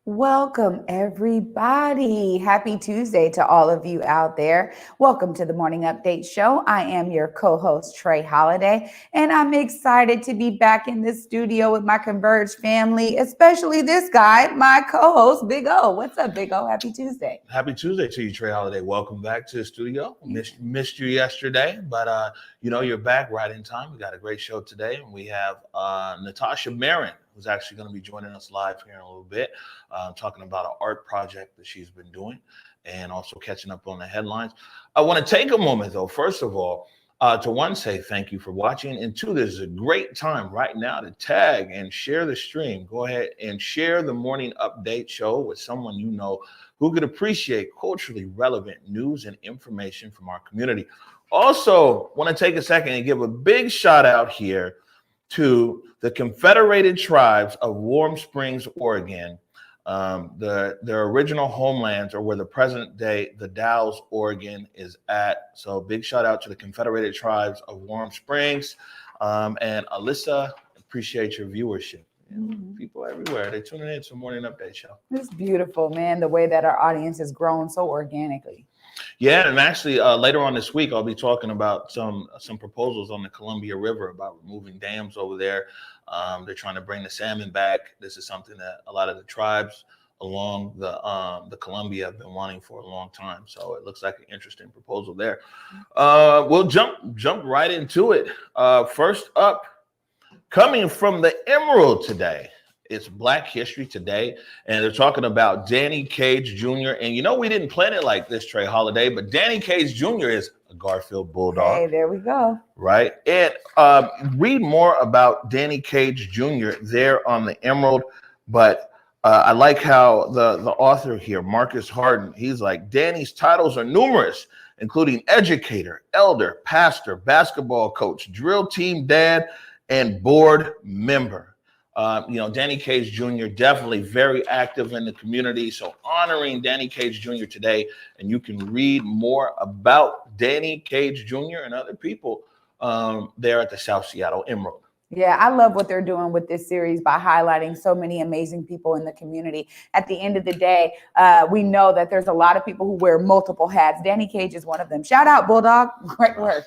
Welcome, everybody. Happy Tuesday to all of you out there. Welcome to the Morning Update Show. I am your co-host, Trey Holiday, and I'm excited to be back in the studio with my Converge family, especially this guy, my co-host, Big O. What's up, Big O? Happy Tuesday. Happy Tuesday to you, Trey Holiday. Welcome back to the studio. Missed you yesterday, but you're back right in time. We got a great show today, and we have Natasha Marin, who's actually going to be joining us live here in a little bit, talking about an art project that she's been doing and also catching up on the headlines. I want to take a moment, though, first of all, to one, say thank you for watching, and two, there's a great time right now to tag and share the stream. Go ahead and share the Morning Update Show with someone you know who could appreciate culturally relevant news and information from our community. Also, want to take a second and give a big shout out here to the Confederated Tribes of Warm Springs, Oregon. Their original homelands are where the present day, the Dalles, Oregon is at. So big shout out to the Confederated Tribes of Warm Springs. And Alyssa, appreciate your viewership. People everywhere, they're tuning in to Morning Update Show. It's beautiful, man, the way that our audience has grown so organically. Yeah, and actually later on this week, I'll be talking about some proposals on the Columbia River about removing dams over there. They're trying to bring the salmon back. This is something that a lot of the tribes along the Columbia have been wanting for a long time. So it looks like an interesting proposal there. We'll jump right into it. First up, coming from the Emerald today, it's Black History Today, and they're talking about Danny Cage Jr. And we didn't plan it like this, Trey Holiday, but Danny Cage Jr. is a Garfield Bulldog. Hey, there we go. Right? And read more about Danny Cage Jr. there on the Emerald. But I like how the author here, Marcus Harden, he's like, Danny's titles are numerous, including educator, elder, pastor, basketball coach, drill team dad, and board member. Danny Cage Jr. definitely very active in the community. So honoring Danny Cage Jr. today, and you can read more about Danny Cage Jr. and other people there at the South Seattle Emerald. Yeah, I love what they're doing with this series by highlighting so many amazing people in the community. At the end of the day, we know that there's a lot of people who wear multiple hats. Danny Cage is one of them. Shout out, Bulldog. Great work.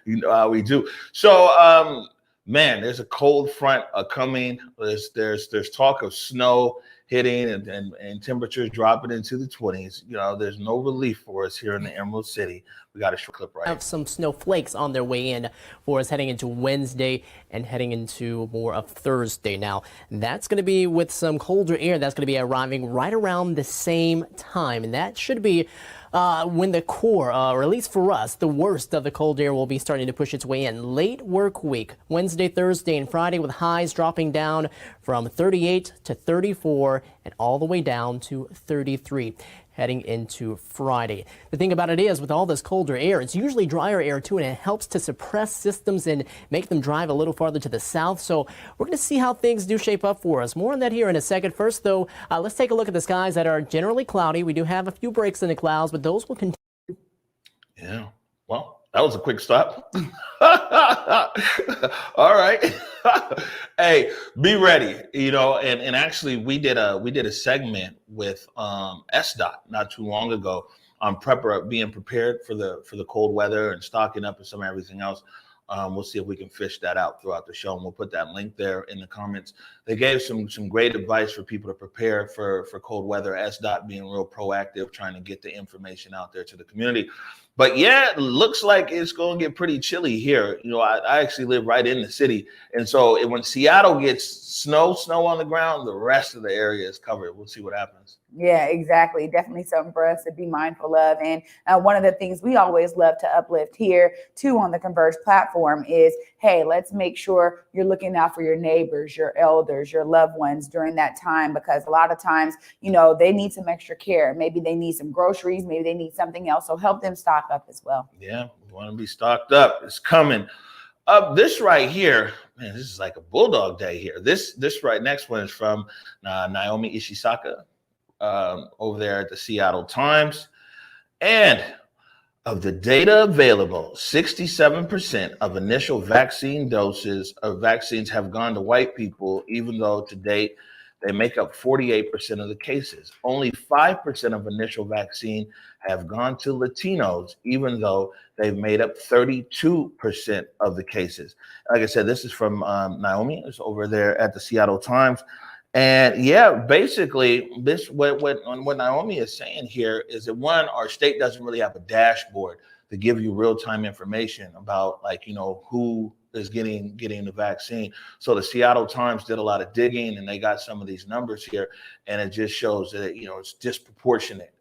We do. So, man, there's a cold front coming. There's talk of snow hitting and temperatures dropping into the 20s. There's no relief for us here in the Emerald City. We got a short clip right here. Have some snowflakes on their way in for us heading into Wednesday and heading into more of Thursday. Now, that's going to be with some colder air that's going to be arriving right around the same time, and that should be when the core, or at least for us, the worst of the cold air will be starting to push its way in. Late work week, Wednesday, Thursday, and Friday, with highs dropping down from 38 to 34 and all the way down to 33. Heading into Friday. The thing about it is, with all this colder air, it's usually drier air too, and it helps to suppress systems and make them drive a little farther to the south. So we're going to see how things do shape up for us. More on that here in a second. First, though, let's take a look at the skies that are generally cloudy. We do have a few breaks in the clouds, but those will continue. Yeah, well, that was a quick stop. All right. Hey, be ready. And actually we did a segment with SDOT not too long ago on being prepared for the cold weather and stocking up and some everything else. We'll see if we can fish that out throughout the show, and we'll put that link there in the comments. They gave some great advice for people to prepare for cold weather. SDOT being real proactive, trying to get the information out there to the community. But yeah, it looks like it's going to get pretty chilly here. I actually live right in the city. And so when Seattle gets snow on the ground, the rest of the area is covered. We'll see what happens. Yeah, exactly. Definitely something for us to be mindful of. And one of the things we always love to uplift here too on the Converge platform is, hey, let's make sure you're looking out for your neighbors, your elders, your loved ones during that time, because a lot of times, they need some extra care. Maybe they need some groceries, maybe they need something else. So help them stock up as well. Yeah, we want to be stocked up. It's coming. This right here, man, this is like a Bulldog day here. This right next one is from Naomi Ishisaka. Over there at the Seattle Times. And of the data available, 67% of initial vaccine doses of vaccines have gone to white people, even though to date They make up 48% of the cases. Only 5% of initial vaccine have gone to Latinos, even though they've made up 32% of the cases. Like I said, this is from Naomi. It's over there at the Seattle Times. And yeah, basically, this what Naomi is saying here is that, one, our state doesn't really have a dashboard to give you real-time information about, like, you know, who is getting the vaccine. So the Seattle Times did a lot of digging, and they got some of these numbers here, and it just shows that, you know, it's disproportionate.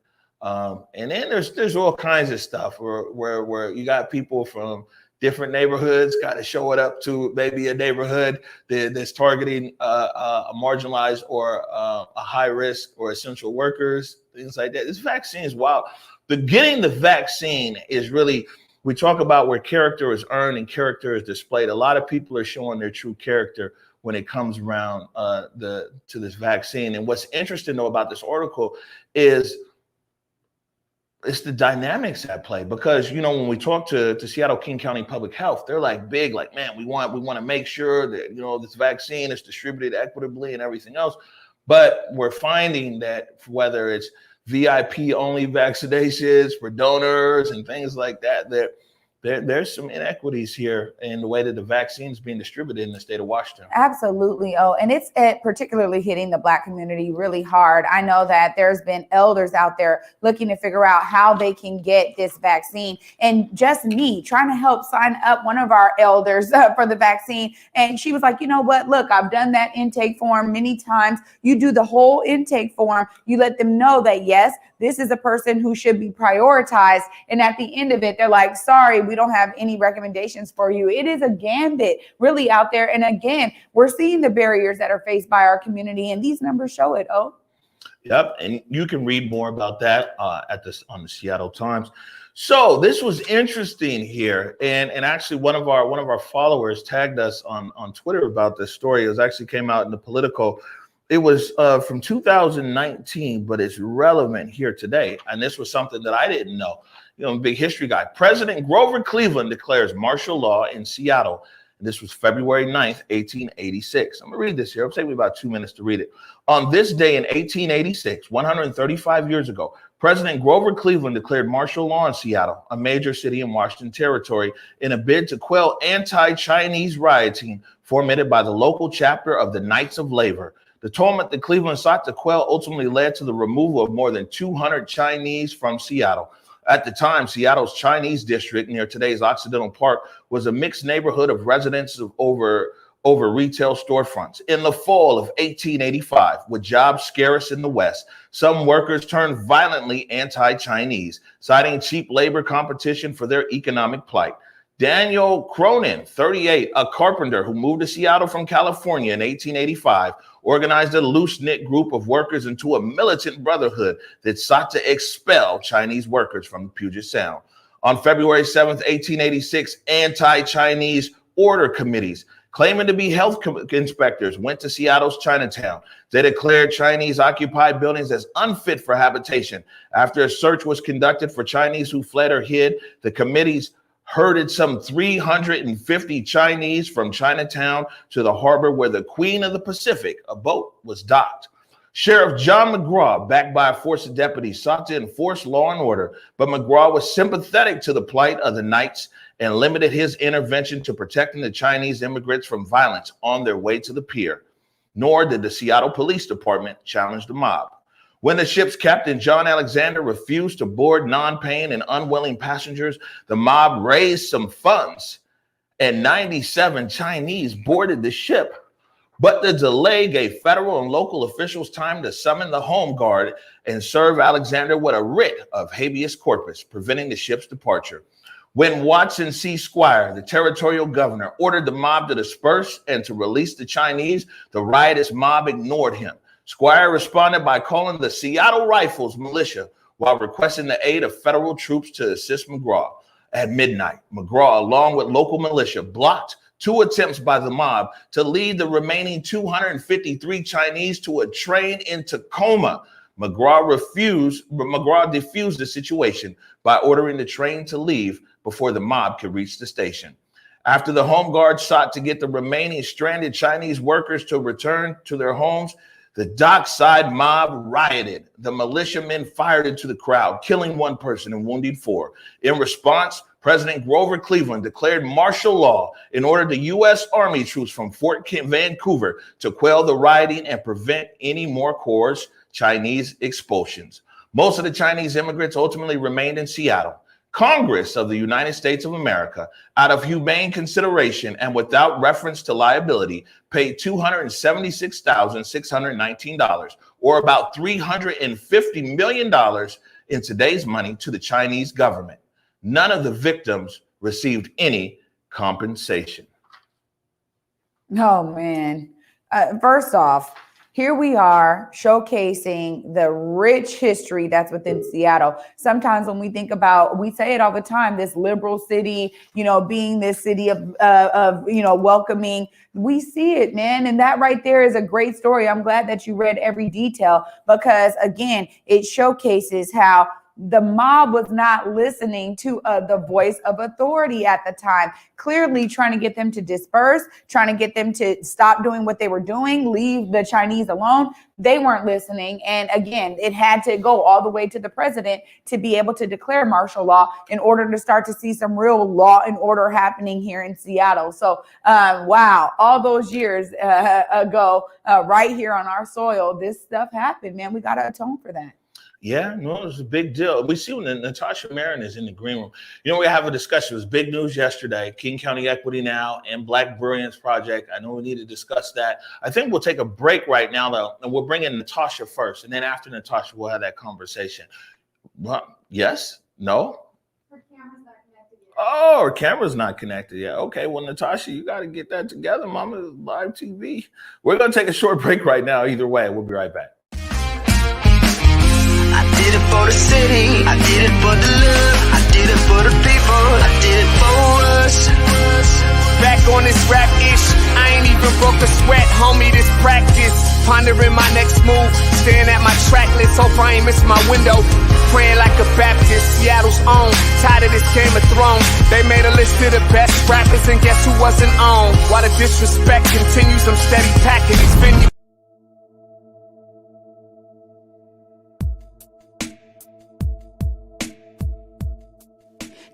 And then there's all kinds of stuff where you got people from different neighborhoods kind of showing up to maybe a neighborhood that's targeting a marginalized or a high risk or essential workers, things like that. This vaccine is wild. But getting the vaccine is really, we talk about where character is earned and character is displayed. A lot of people are showing their true character when it comes around to this vaccine. And what's interesting though about this article is it's the dynamics at play, because, you know, when we talk to Seattle King County Public Health, they're like big, like, man, we want to make sure that, you know, this vaccine is distributed equitably and everything else. But we're finding that whether it's VIP only vaccinations for donors and things like that, there's some inequities here in the way that the vaccine is being distributed in the state of Washington. Absolutely. Oh, and it's particularly hitting the Black community really hard. I know that there's been elders out there looking to figure out how they can get this vaccine. And just me trying to help sign up one of our elders for the vaccine. And she was like, you know what? Look, I've done that intake form many times. You do the whole intake form. You let them know that, yes, this is a person who should be prioritized. And at the end of it, they're like, sorry, we don't have any recommendations for you. It is a gambit really out there. And again, we're seeing the barriers that are faced by our community, and these numbers show it. Oh, yep. And you can read more about that on the Seattle Times. So this was interesting here. And actually one of our followers tagged us on Twitter about this story. It was actually came out in the Politico. It was from 2019, but it's relevant here today. And this was something that I didn't know. You know, I'm a big history guy. President Grover Cleveland declares martial law in Seattle. And this was February 9th, 1886. I'm going to read this here. It'll take me about 2 minutes to read it. On this day in 1886, 135 years ago, President Grover Cleveland declared martial law in Seattle, a major city in Washington Territory, in a bid to quell anti-Chinese rioting fomented by the local chapter of the Knights of Labor. The tumult that Cleveland sought to quell ultimately led to the removal of more than 200 Chinese from Seattle. At the time, Seattle's Chinese district near today's Occidental Park was a mixed neighborhood of residents over retail storefronts. In the fall of 1885, with jobs scarce in the West, some workers turned violently anti-Chinese, citing cheap labor competition for their economic plight. Daniel Cronin, 38, a carpenter who moved to Seattle from California in 1885, organized a loose-knit group of workers into a militant brotherhood that sought to expel Chinese workers from Puget Sound. On February 7th, 1886, anti-Chinese order committees claiming to be health inspectors went to Seattle's Chinatown. They declared Chinese-occupied buildings as unfit for habitation. After a search was conducted for Chinese who fled or hid, the committees herded some 350 Chinese from Chinatown to the harbor where the Queen of the Pacific, a boat, was docked. Sheriff John McGraw, backed by a force of deputies, sought to enforce law and order, but McGraw was sympathetic to the plight of the Knights and limited his intervention to protecting the Chinese immigrants from violence on their way to the pier. Nor did the Seattle Police Department challenge the mob. When the ship's captain, John Alexander, refused to board non-paying and unwilling passengers, the mob raised some funds, and 97 Chinese boarded the ship. But the delay gave federal and local officials time to summon the Home Guard and serve Alexander with a writ of habeas corpus, preventing the ship's departure. When Watson C. Squire, the territorial governor, ordered the mob to disperse and to release the Chinese, the riotous mob ignored him. Squire responded by calling the Seattle Rifles militia while requesting the aid of federal troops to assist McGraw. At midnight, McGraw, along with local militia, blocked 2 attempts by the mob to lead the remaining 253 Chinese to a train in Tacoma. McGraw defused the situation by ordering the train to leave before the mob could reach the station. After the Home Guard sought to get the remaining stranded Chinese workers to return to their homes, The dockside mob rioted. The militiamen fired into the crowd, killing one person and wounding four. In response, President Grover Cleveland declared martial law and ordered the U.S. Army troops from Fort Vancouver to quell the rioting and prevent any more coerced Chinese expulsions. Most of the Chinese immigrants ultimately remained in Seattle. Congress of the United States of America, out of humane consideration and without reference to liability, paid $276,619, or about $350 million in today's money, to the Chinese government. None of the victims received any compensation. Oh, man. First off, here we are showcasing the rich history that's within Seattle. Sometimes when we think about, we say it all the time, this liberal city, being this city of welcoming, we see it, man. And that right there is a great story. I'm glad that you read every detail, because again, it showcases how the mob was not listening to the voice of authority at the time, clearly trying to get them to disperse, trying to get them to stop doing what they were doing, leave the Chinese alone. They weren't listening. And again, it had to go all the way to the president to be able to declare martial law in order to start to see some real law and order happening here in Seattle. So, wow, all those years ago, right here on our soil, this stuff happened, man. We got to atone for that. Yeah, no, it's a big deal. We see when Natasha Marin is in the green room. We have a discussion. It was big news yesterday. King County Equity Now and Black Brilliance Project. I know we need to discuss that. I think we'll take a break right now, though, and we'll bring in Natasha first. And then after Natasha, we'll have that conversation. Well, yes? No? Her camera's not connected yet. Oh, her camera's not connected yet. Okay, well, Natasha, you got to get that together. Mama, live TV. We're going to take a short break right now. Either way, we'll be right back. I did it for the city, I did it for the love, I did it for the people, I did it for us. Back on this rap ish, I ain't even broke a sweat, homie, this practice. Pondering my next move, staring at my track list, hope I ain't miss my window. Praying like a Baptist, Seattle's own, tired of this Game of Thrones. They made a list of the best rappers and guess who wasn't on? While the disrespect continues, I'm steady packing these venues.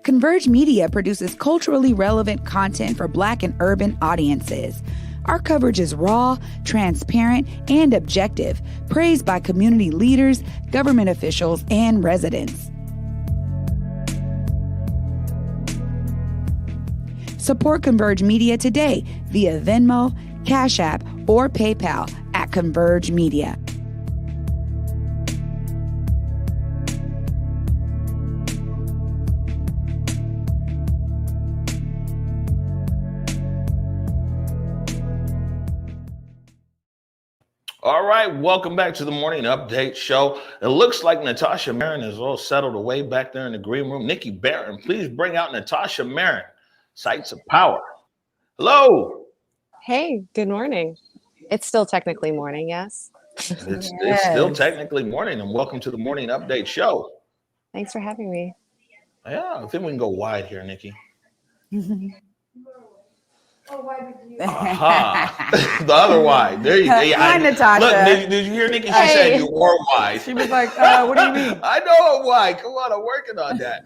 ConvergeMedia produces culturally relevant content for Black and urban audiences. Our coverage is raw, transparent, and objective, praised by community leaders, government officials, and residents. Support ConvergeMedia today via Venmo, CashApp, or PayPal at ConvergeMedia. All right, welcome back to the Morning Update Show. It looks like Natasha Marin is all settled away back there in the green room. Nikki Barron, please bring out Natasha Marin, Sites of Power. Hello. Hey, good morning. It's still technically morning, yes? It's still technically morning, and welcome to the Morning Update Show. Thanks for having me. Yeah, I think we can go wide here, Nikki. Oh, why did you? Aha. The other wide. There you go. Hi, Natasha. Look, did you hear Nikki? She said you were wide. She was like, what do you mean? I know I'm wide. Come on, I'm working on that.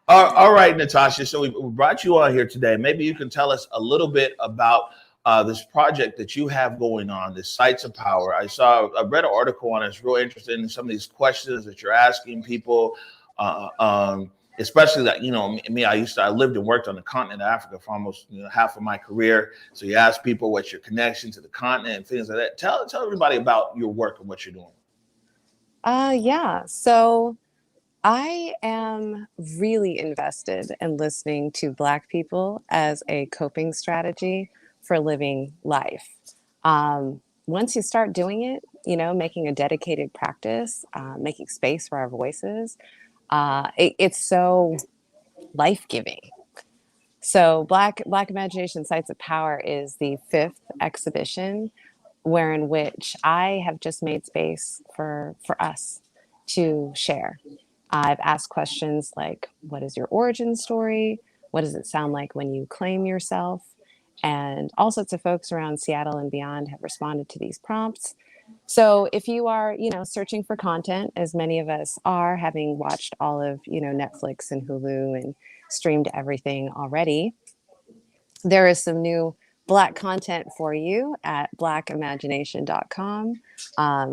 All right, Natasha. So we brought you on here today. Maybe you can tell us a little bit about this project that you have going on, this Sites of Power. I read an article on it. It's real interesting in some of these questions that you're asking people. Especially that, me, I lived and worked on the continent of Africa for almost half of my career. So you ask people what's your connection to the continent and things like that. Tell everybody about your work and what you're doing. Yeah, so I am really invested in listening to Black people as a coping strategy for living life. Once you start doing it, making a dedicated practice, making space for our voices, it's so life-giving. So Black Imagination Sites of Power is the 5th exhibition in which I have just made space for us to share. I've asked questions like, what is your origin story? What does it sound like when you claim yourself? And all sorts of folks around Seattle and beyond have responded to these prompts. So if you are, searching for content, as many of us are, having watched all of, Netflix and Hulu and streamed everything already, there is some new Black content for you at blackimagination.com.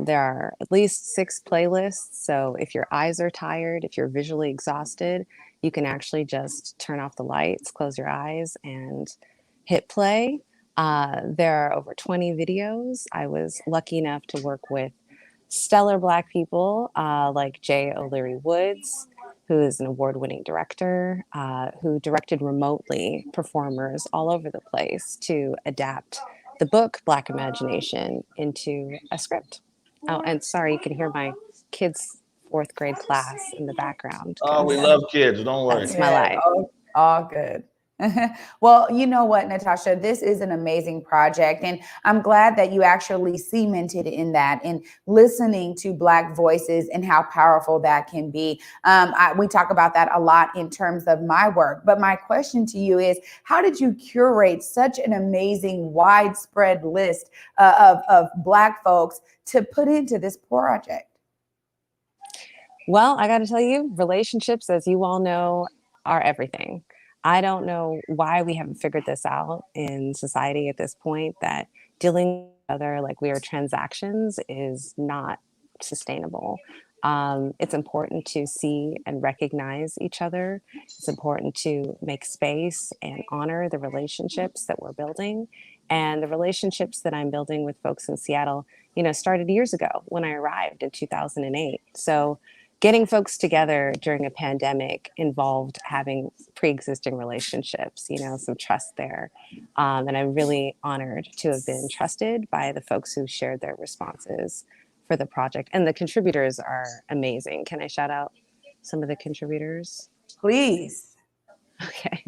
There are at least 6 playlists. So if your eyes are tired, if you're visually exhausted, you can actually just turn off the lights, close your eyes, and hit play. There are over 20 videos. I was lucky enough to work with stellar Black people like Jay O'Leary Woods, who is an award-winning director, who directed remotely performers all over the place to adapt the book Black Imagination into a script. Oh, and sorry, you can hear my kids' 4th grade class in the background Oh, we because love kids. Don't worry. that's my Yeah, life. all good. Well, you know what, Natasha, this is an amazing project, and I'm glad that you actually cemented in that and listening to Black voices and how powerful that can be. We talk about that a lot in terms of my work, but my question to you is, how did you curate such an amazing, widespread list of Black folks to put into this project? Well, I got to tell you, relationships, as you all know, are everything. I don't know why we haven't figured this out in society at this point, that dealing with each other like we are transactions is not sustainable. It's important to see and recognize each other. It's important to make space and honor the relationships that we're building. And the relationships that I'm building with folks in Seattle, started years ago when I arrived in 2008. So getting folks together during a pandemic involved having pre-existing relationships, some trust there. And I'm really honored to have been trusted by the folks who shared their responses for the project. And the contributors are amazing. Can I shout out some of the contributors? Please. Okay.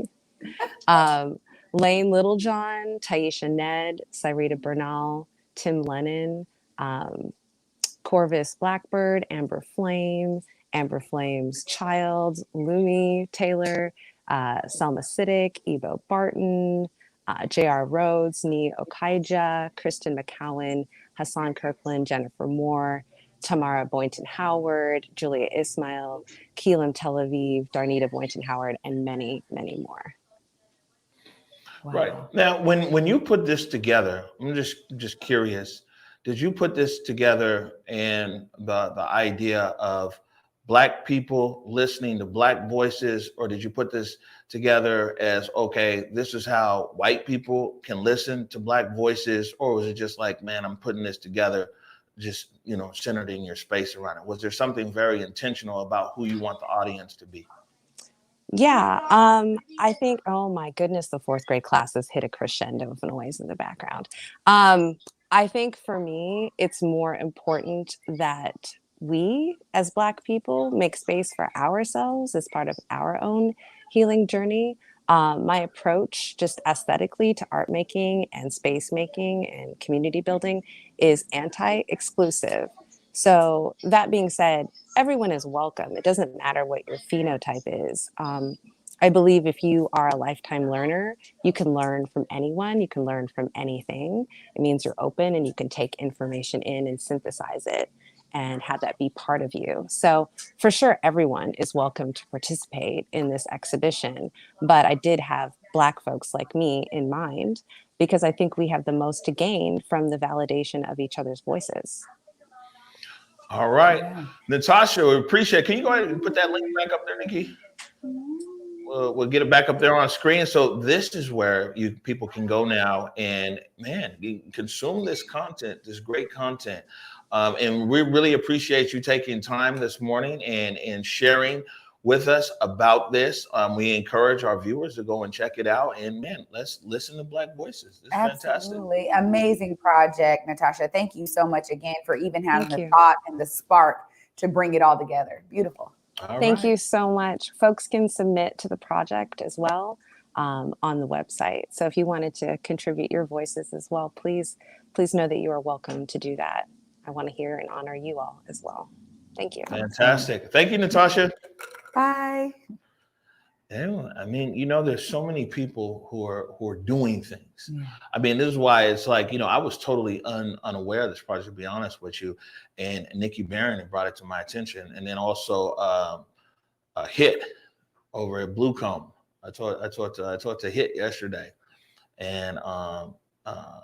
Lane Littlejohn, Taisha Ned, Cyrita Bernal, Tim Lennon, Corvus Blackbird, Amber Flame, Amber Flame's child, Lumi Taylor, Selma Siddick, Ebo Barton, J.R. Rhodes, Nee Okaija, Kristen McCowan, Hassan Kirkland, Jennifer Moore, Tamara Boynton Howard, Julia Ismail, Keelan Tel Aviv, Darnita Boynton Howard, and many, many more. Wow. Right. Now, when you put this together, I'm just curious, did you put this together and the idea of Black people listening to Black voices, or did you put this together as, okay, this is how white people can listen to Black voices, or was it just like, man, I'm putting this together, just, centered in your space around it? Was there something very intentional about who you want the audience to be? Yeah, I think, oh my goodness, the 4th grade classes hit a crescendo of noise in the background. I think for me, it's more important that we as Black people make space for ourselves as part of our own healing journey. My approach just aesthetically to art making and space making and community building is anti-exclusive. So that being said, everyone is welcome. It doesn't matter what your phenotype is. I believe if you are a lifetime learner, you can learn from anyone, you can learn from anything. It means you're open and you can take information in and synthesize it and have that be part of you. So for sure, everyone is welcome to participate in this exhibition. But I did have Black folks like me in mind because I think we have the most to gain from the validation of each other's voices. All right. Yeah. Natasha, we appreciate it. Can you go ahead and put that link back up there, Nikki? We'll get it back up there on screen. So this is where people can go now and, man, consume this content, this great content. And we really appreciate you taking time this morning and sharing with us about this. We encourage our viewers to go and check it out. And, man, let's listen to Black voices. This is Absolutely. fantastic. Amazing project, Natasha. Thank you so much again for even having Thank the you. thought and the spark to bring it all together. Beautiful. Thank you so much. Folks can submit to the project as well on the website. So if you wanted to contribute your voices as well, please know that you are welcome to do that. I want to hear and honor you all as well. Thank you. Fantastic. Thank you, Natasha. Bye. Yeah, I mean, there's so many people who are doing things. Yeah. I mean, this is why it's like, I was totally unaware of this project, to be honest with you. And Nikki Barron had brought it to my attention. And then also a Hit over at Blue Comb. I talked to Hit yesterday, and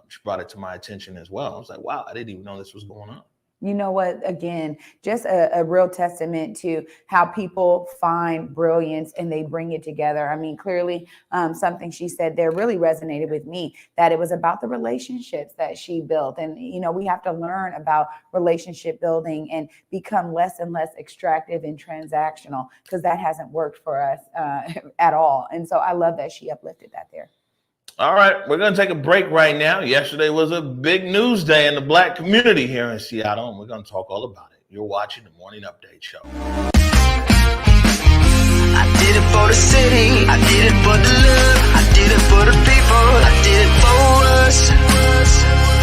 she brought it to my attention as well. I was like, wow, I didn't even know this was going on. You know what? Again, just a real testament to how people find brilliance and they bring it together. I mean, clearly something she said there really resonated with me, that it was about the relationships that she built. And, we have to learn about relationship building and become less and less extractive and transactional, because that hasn't worked for us at all. And so I love that she uplifted that there. All right, we're going to take a break right now. Yesterday was a big news day in the Black community here in Seattle, and we're going to talk all about it. You're watching the Morning Update Show. I did it for the city, I did it for the love, I did it for the people, I did it for us.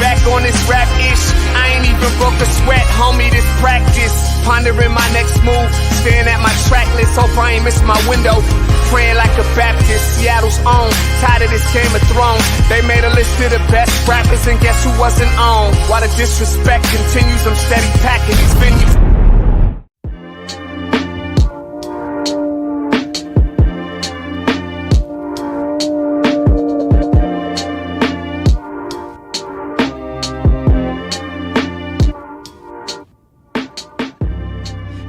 Back on this rap-ish, I ain't even broke a sweat, homie, this practice. Pondering my next move, staring at my track list, hope I ain't miss my window. Praying like a Baptist, Seattle's own, tired of this Game of Thrones. They made a list of the best rappers and guess who wasn't on? While the disrespect continues, I'm steady packing these venues.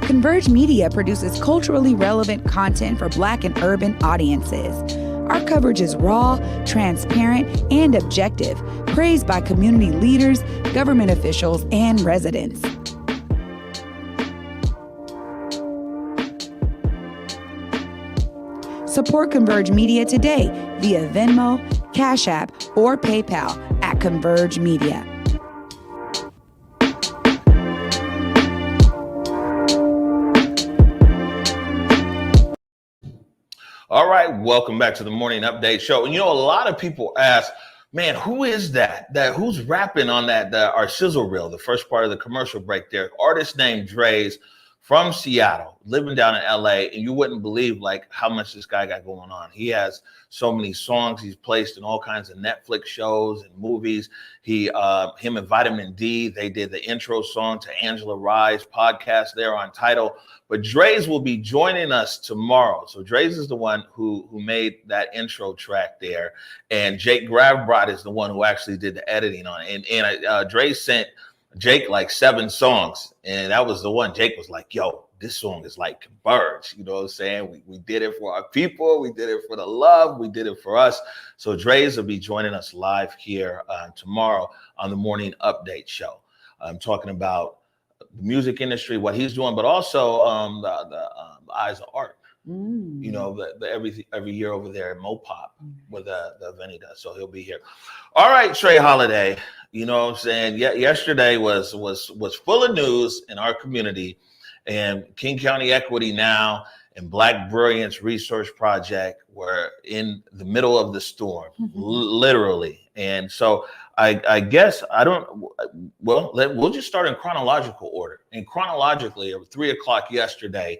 ConvergeMedia produces culturally relevant content for Black and urban audiences. Our coverage is raw, transparent, and objective, praised by community leaders, government officials, and residents. Support ConvergeMedia today via Venmo, CashApp, or PayPal at ConvergeMedia. All right, welcome back to the Morning Update Show. And a lot of people ask, man, who is that who's rapping on our sizzle reel, the first part of the commercial break there? Artist named Dre's from Seattle, living down in LA, and you wouldn't believe how much this guy got going on. He has so many songs. He's placed in all kinds of Netflix shows and movies. Him and Vitamin D, they did the intro song to Angela Rye's podcast there on Tidal. But Dre's will be joining us tomorrow. So Dre's is the one who made that intro track there, and Jake Gravbrot is the one who actually did the editing on it. And Dre sent Jake 7 songs, and that was the one. Jake was like, yo, this song is like Converge. You know what I'm saying? We did it for our people. We did it for the love. We did it for us. So Dre's will be joining us live here tomorrow on the Morning Update Show. I'm talking about the music industry, what he's doing, but also the Eyes of Art. Every year over there at Mopop with the event he does. So he'll be here. All right, Trey Holiday. You know what I'm saying? Yesterday was full of news in our community, and King County Equity Now and Black Brilliance Research Project were in the middle of the storm, literally. And so I guess we'll just start in chronological order. And chronologically, at 3:00 yesterday,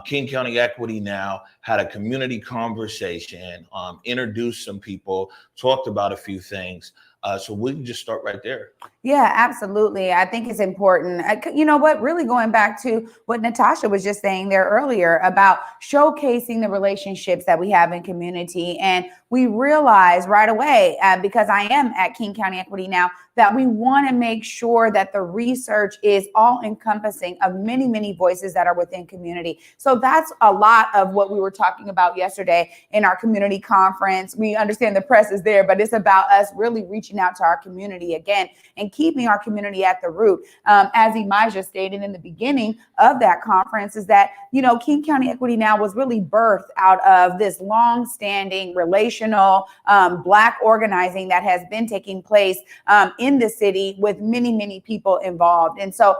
King County Equity Now had a community conversation, introduced some people, talked about a few things. So we can just start right there. Yeah, absolutely. I think it's important. You know what? Really going back to what Natasha was just saying there earlier about showcasing the relationships that we have in community. And we realize right away, because I am at King County Equity Now, that we want to make sure that the research is all encompassing of many, many voices that are within community. So that's a lot of what we were talking about yesterday in our community conference. We understand the press is there, but it's about us really reaching out to our community again and keeping our community at the root. As Elijah stated in the beginning of that conference, is that, King County Equity Now was really birthed out of this long-standing relational Black organizing that has been taking place in the city with many, many people involved. And so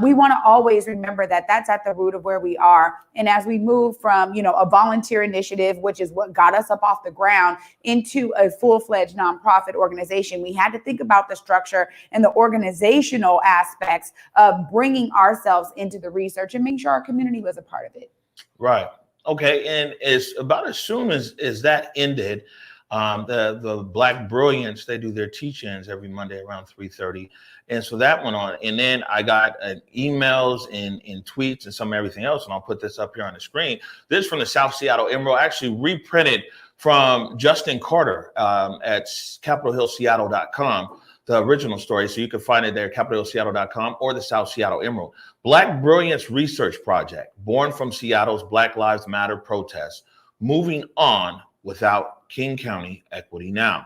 we want to always remember that that's at the root of where we are. And as we move from, a volunteer initiative, which is what got us up off the ground, into a full-fledged nonprofit organization, we had to think about the structure and the organizational aspects of bringing ourselves into the research and make sure our community was a part of it. Right. Okay, and it's about as soon as that ended, the Black Brilliance, they do their teach-ins every Monday around 3:30, and so that went on. And then I got emails and tweets and some everything else, and I'll put this up here on the screen. This is from the South Seattle Emerald, actually reprinted from Justin Carter at CapitolHillSeattle.com. The original story, so you can find it there, CapitolHillSeattle.com or the South Seattle Emerald. Black Brilliance Research Project, born from Seattle's Black Lives Matter protests, moving on without King County Equity Now.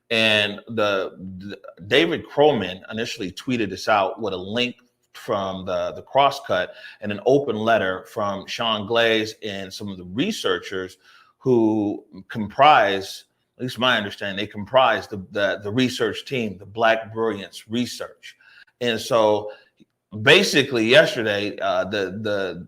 And the David Crowman initially tweeted this out with a link from the crosscut and an open letter from Sean Glaze and some of the researchers who comprise, at least my understanding, they comprise the research team, the Black Brilliance Research. And so basically yesterday, the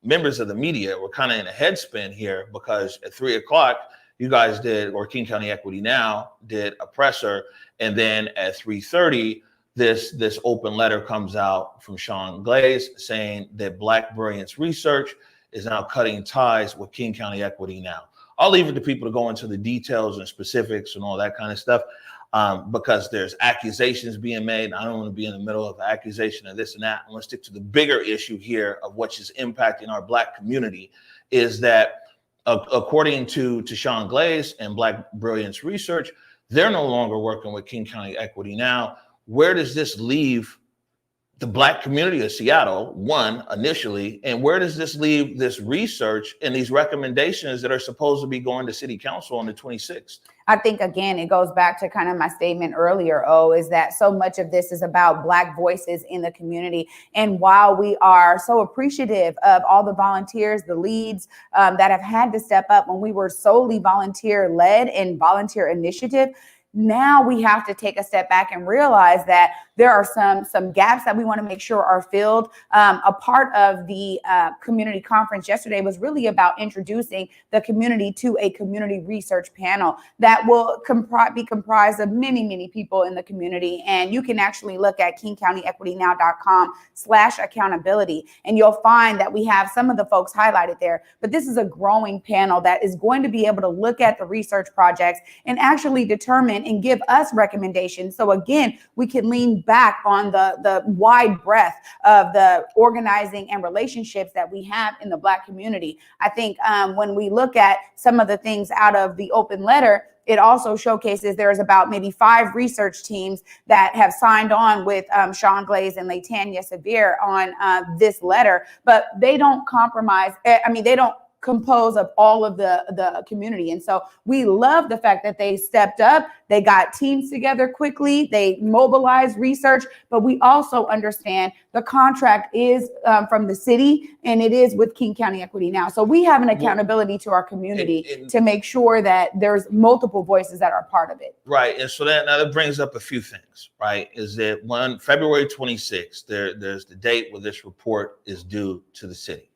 members of the media were kind of in a headspin here because at 3 o'clock, you guys did, or King County Equity Now did a presser. And then at 3:30, this open letter comes out from Sean Glaze saying that Black Brilliance Research is now cutting ties with King County Equity Now. I'll leave it to people to go into the details and specifics and all that kind of stuff because there's accusations being made. I don't want to be in the middle of an accusation of this and that. I want to stick to the bigger issue here of what is impacting our Black community is that according to Sean Glaze and Black Brilliance Research, they're no longer working with King County Equity Now. Where does this leave the Black community of Seattle, one, initially, and where does this leave this research and these recommendations that are supposed to be going to City Council on the 26th? I think, again, it goes back to kind of my statement earlier, is that so much of this is about Black voices in the community. And while we are so appreciative of all the volunteers, the leads that have had to step up when we were solely volunteer-led and volunteer initiative, now we have to take a step back and realize that there are some gaps that we want to make sure are filled. A part of the community conference yesterday was really about introducing the community to a community research panel that will be comprised of many people in the community. And you can actually look at kingcountyequitynow.com/accountability, and you'll find that we have some of the folks highlighted there. But this is a growing panel that is going to be able to look at the research projects and actually determine and give us recommendations. So again, we can lean back on the wide breadth of the organizing and relationships that we have in the Black community. I think when we look at some of the things out of the open letter, it also showcases there's about maybe 5 research teams that have signed on with Sean Glaze and Latanya Severe on this letter, but they don't compromise. They don't compose of all of the community. And so we love the fact that they stepped up, they got teams together quickly, they mobilized research, but we also understand the contract is from the city and it is with King County Equity Now. So we have an accountability to our community to make sure that there's multiple voices that are part of it. Right. And so that brings up a few things, right? Is that February 26th, there's the date where this report is due to the city.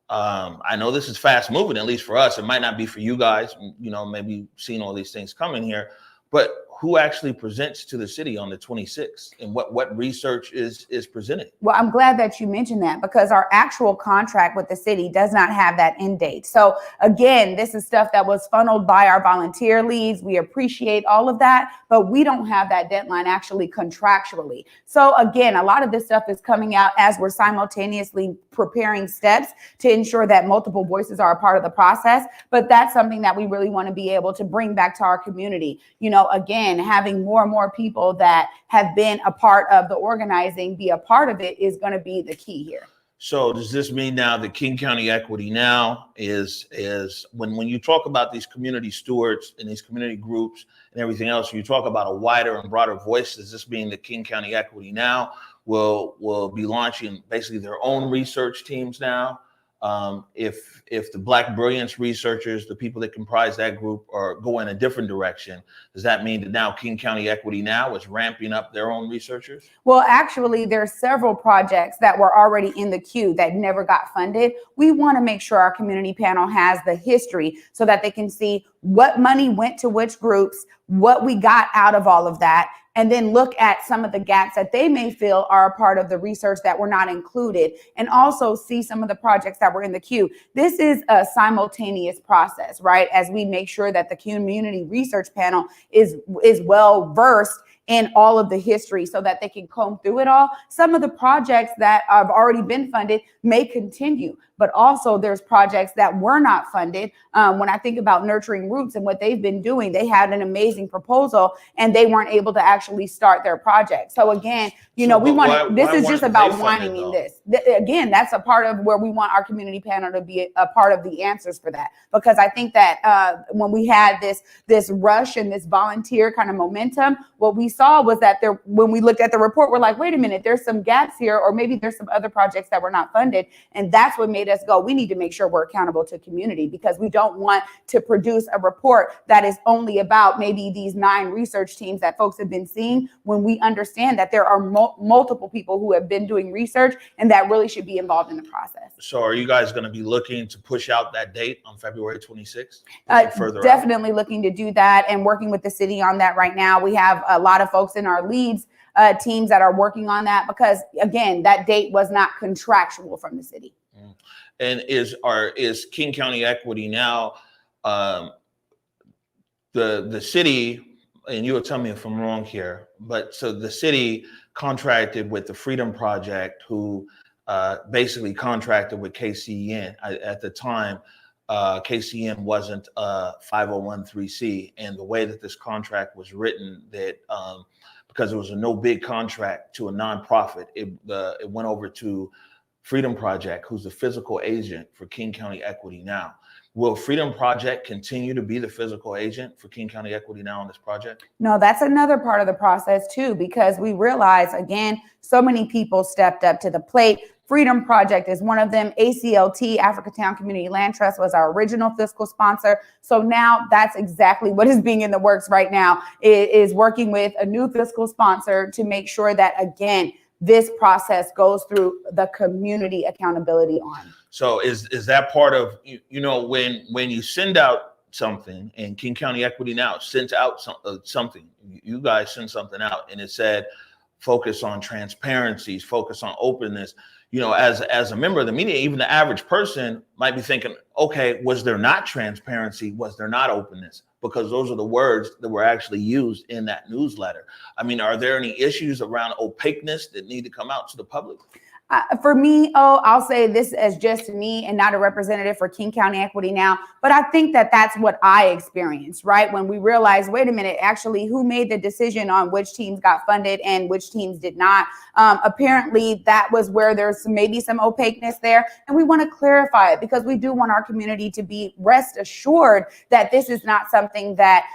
I know this is fast moving, at least for us. It might not be for you guys, maybe seeing all these things coming here, but who actually presents to the city on the 26th and what research is presented? Well, I'm glad that you mentioned that because our actual contract with the city does not have that end date. So again, this is stuff that was funneled by our volunteer leads. We appreciate all of that, but we don't have that deadline actually contractually. So again, a lot of this stuff is coming out as we're simultaneously preparing steps to ensure that multiple voices are a part of the process. But that's something that we really want to be able to bring back to our community. Again, having more and more people that have been a part of the organizing be a part of it is going to be the key here. So does this mean now that King County Equity Now is when you talk about these community stewards and these community groups and everything else, you talk about a wider and broader voice? Does this mean that King County Equity Now will be launching basically their own research teams now? If the Black Brilliance researchers, the people that comprise that group, are going a different direction, does that mean that now King County Equity Now is ramping up their own researchers? Well, actually, there's several projects that were already in the queue that never got funded. We want to make sure our community panel has the history so that they can see what money went to which groups, what we got out of all of that, and then look at some of the gaps that they may feel are a part of the research that were not included, and also see some of the projects that were in the queue. This is a simultaneous process, right? As we make sure that the community research panel is well versed in all of the history so that they can comb through it all. Some of the projects that have already been funded may continue, but also there's projects that were not funded. When I think about Nurturing Roots and what they've been doing, they had an amazing proposal and they weren't able to actually start their project. So again, we want, this is just about widening this. Again, that's a part of where we want our community panel to be a part of the answers for that. Because I think that when we had this rush and this volunteer kind of momentum, what we saw was that when we looked at the report, we're like, wait a minute, there's some gaps here, or maybe there's some other projects that were not funded. And that's what made us go, we need to make sure we're accountable to community, because we don't want to produce a report that is only about maybe these 9 research teams that folks have been seeing, when we understand that there are multiple people who have been doing research and that really should be involved in the process. So are you guys going to be looking to push out that date on February 26th? Definitely looking to do that and working with the city on that right now. We have a lot of folks in our leads teams that are working on that, because again, that date was not contractual from the city. And is King County Equity now the city, and you will tell me if I'm wrong here, but so the city contracted with the Freedom Project, who basically contracted with KCEN. At the time, KCEN wasn't 501(c), and the way that this contract was written, that because it was a no bid contract to a nonprofit, it went over to Freedom Project, who's the physical agent for King County Equity now. Will Freedom Project continue to be the physical agent for King County Equity now on this project? No, that's another part of the process too, because we realize, again, so many people stepped up to the plate. Freedom Project is one of them. ACLT, Africatown Community Land Trust, was our original fiscal sponsor. So now that's exactly what is being in the works right now, is working with a new fiscal sponsor to make sure that, again, this process goes through the community accountability arm. So is that part of, when you send out something, and King County Equity now sends out something, you guys send something out and it said, focus on transparencies, focus on openness. As a member of the media, even the average person might be thinking, okay, was there not transparency? Was there not openness? Because those are the words that were actually used in that newsletter. I mean, are there any issues around opaqueness that need to come out to the public? For me, I'll say this as just me and not a representative for King County Equity now, but I think that that's what I experienced, right? When we realized, wait a minute, actually, who made the decision on which teams got funded and which teams did not? Apparently, that was where there's maybe some opaqueness there, and we want to clarify it, because we do want our community to be rest assured that this is not something that,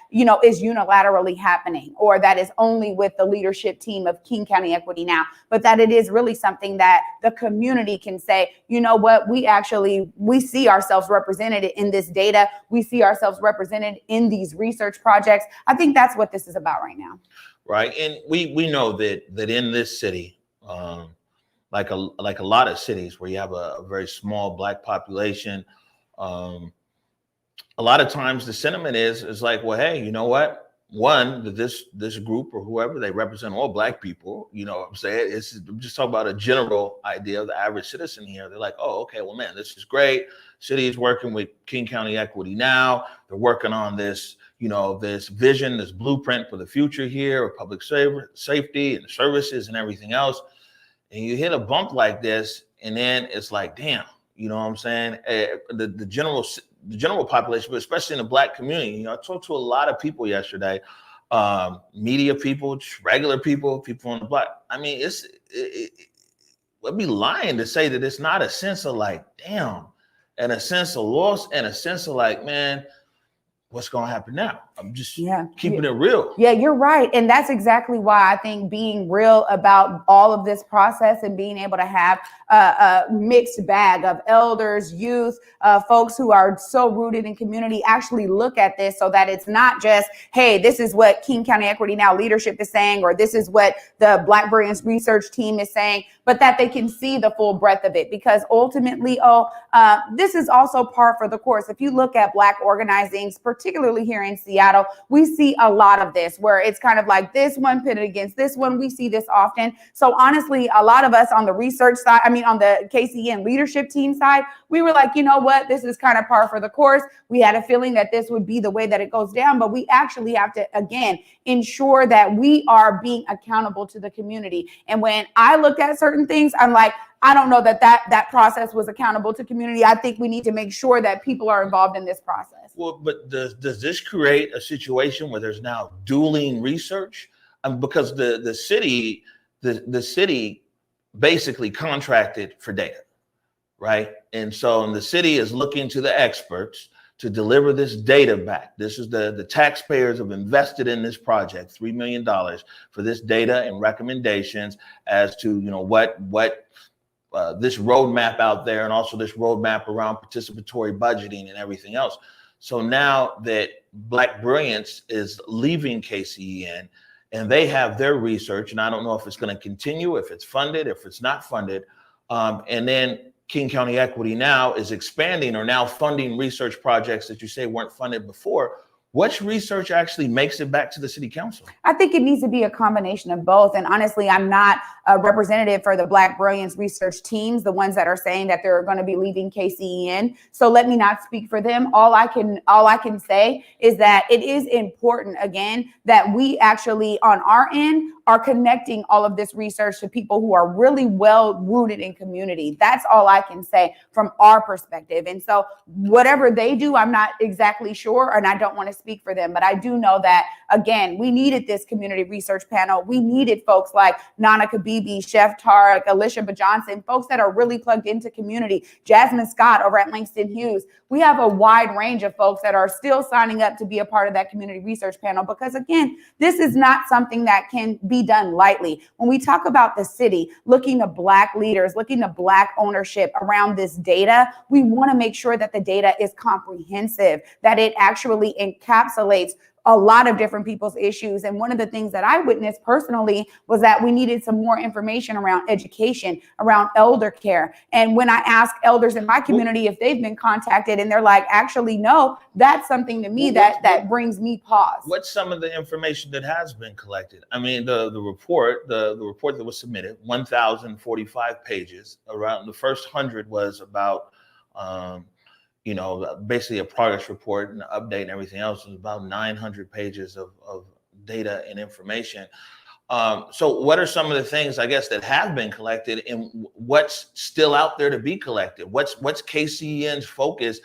is unilaterally happening, or that is only with the leadership team of King County Equity now, but that it is really something that the community can say, you know what, we see ourselves represented in this data. We see ourselves represented in these research projects. I think that's what this is about right now. Right. And we know that in this city, like a lot of cities where you have a very small Black population, a lot of times the sentiment is like, well, hey, you know what? One, that this group or whoever, they represent all Black people, you know what I'm saying? I'm just talking about a general idea of the average citizen here. They're like, oh, okay, well, man, this is great. City is working with King County Equity now. They're working on this, this vision, this blueprint for the future here of public safety and services and everything else. And you hit a bump like this, and then it's like, damn, you know what I'm saying? The general population, but especially in the Black community. I talked to a lot of people yesterday, media people, regular people on the block. I mean, I'd be lying to say that it's not a sense of like, damn, and a sense of loss, and a sense of like, man, what's going to happen now? I'm just keeping it real. Yeah, you're right. And that's exactly why I think being real about all of this process and being able to have a mixed bag of elders, youth, folks who are so rooted in community actually look at this, so that it's not just, hey, this is what King County Equity Now leadership is saying, or this is what the Black Brilliance research team is saying, but that they can see the full breadth of it. Because ultimately, this is also par for the course. If you look at Black organizings, particularly here in Seattle, we see a lot of this where it's kind of like this one pitted against this one. We see this often. So honestly, a lot of us on the research side, on the KCEN leadership team side, we were like, you know what, this is kind of par for the course. We had a feeling that this would be the way that it goes down, but we actually have to, again, ensure that we are being accountable to the community. And when I look at certain things, I'm like, I don't know that process was accountable to community. I think we need to make sure that people are involved in this process. Well, but does this create a situation where there's now dueling research? Because the city basically contracted for data, right? And so the city is looking to the experts to deliver this data back. This is the taxpayers have invested in this project, $3 million for this data and recommendations as to, what this roadmap out there, and also this roadmap around participatory budgeting and everything else. So now that Black Brilliance is leaving KCEN and they have their research, and I don't know if it's going to continue, if it's funded, if it's not funded, and then King County Equity now is expanding or now funding research projects that you say weren't funded before. Which research actually makes it back to the city council? I think it needs to be a combination of both. And honestly, I'm not a representative for the Black Brilliance research teams, the ones that are saying that they're going to be leaving KCEN. So let me not speak for them. All I can say is that it is important, again, that we actually on our end are connecting all of this research to people who are really well rooted in community. That's all I can say from our perspective. And so whatever they do, I'm not exactly sure, and I don't want to speak for them, but I do know that, again, we needed this community research panel. We needed folks like Nana Kabibi, Chef Tarek, Alicia Johnson, folks that are really plugged into community, Jasmine Scott over at Langston Hughes. We have a wide range of folks that are still signing up to be a part of that community research panel, because again, this is not something that can be done lightly. When we talk about the city, looking to Black leaders, looking to Black ownership around this data, we want to make sure that the data is comprehensive, that it actually encapsulates a lot of different people's issues. And one of the things that I witnessed personally was that we needed some more information around education, around elder care. And when I ask elders in my community if they've been contacted, and they're like, actually, no, that's something to me that brings me pause. What's some of the information that has been collected? I mean, the report that was submitted, 1,045 pages. Around the first 100 was about, basically a progress report and update and everything else. Was about 900 pages of data and information. So what are some of the things, I guess, that have been collected, and what's still out there to be collected? What's KCEN's focus?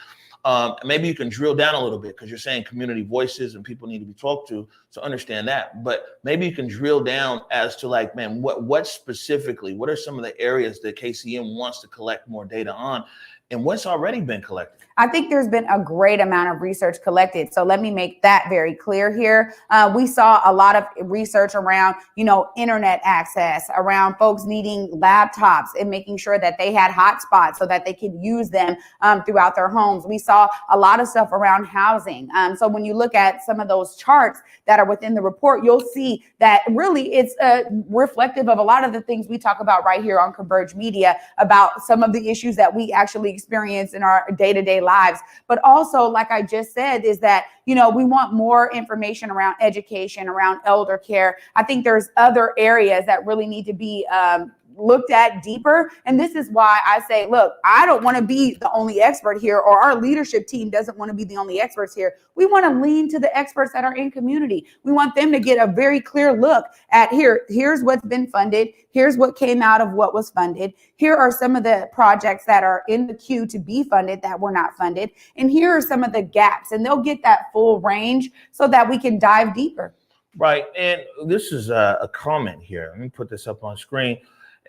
Maybe you can drill down a little bit, because you're saying community voices and people need to be talked to, so understand that. But maybe you can drill down as to what specifically, what are some of the areas that KCEN wants to collect more data on, and what's already been collected? I think there's been a great amount of research collected. So let me make that very clear here. We saw a lot of research around, internet access, around folks needing laptops and making sure that they had hotspots so that they could use them throughout their homes. We saw a lot of stuff around housing. So when you look at some of those charts that are within the report, you'll see that really it's reflective of a lot of the things we talk about right here on ConvergeMedia, about some of the issues that we actually experience in our day-to-day lives. But also, like I just said, is that, we want more information around education, around elder care. I think there's other areas that really need to be looked at deeper. And this is why I say, look, I don't want to be the only expert here, or our leadership team doesn't want to be the only experts here. We want to lean to the experts that are in community. We want them to get a very clear look at here's what's been funded. Here's what came out of what was funded. Here are some of the projects that are in the queue to be funded that were not funded. And here are some of the gaps, and they'll get that full range so that we can dive deeper. Right. And this is a comment here. Let me put this up on screen.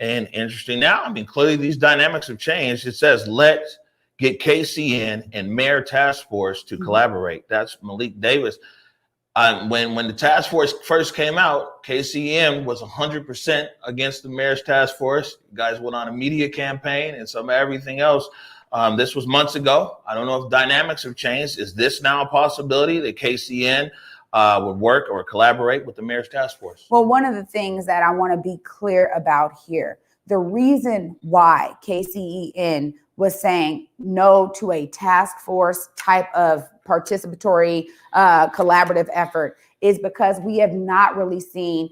And interesting now, clearly these dynamics have changed. It says, let's get KCEN and Mayor Task Force to collaborate. That's Malik Davis. When the task force first came out, KCEN was 100% against the Mayor's Task Force. You guys went on a media campaign and some everything else. This was months ago. I don't know if dynamics have changed. Is this now a possibility that KCEN would work or collaborate with the Mayor's Task Force? Well, one of the things that I want to be clear about here, the reason why KCEN was saying no to a task force type of participatory collaborative effort is because we have not really seen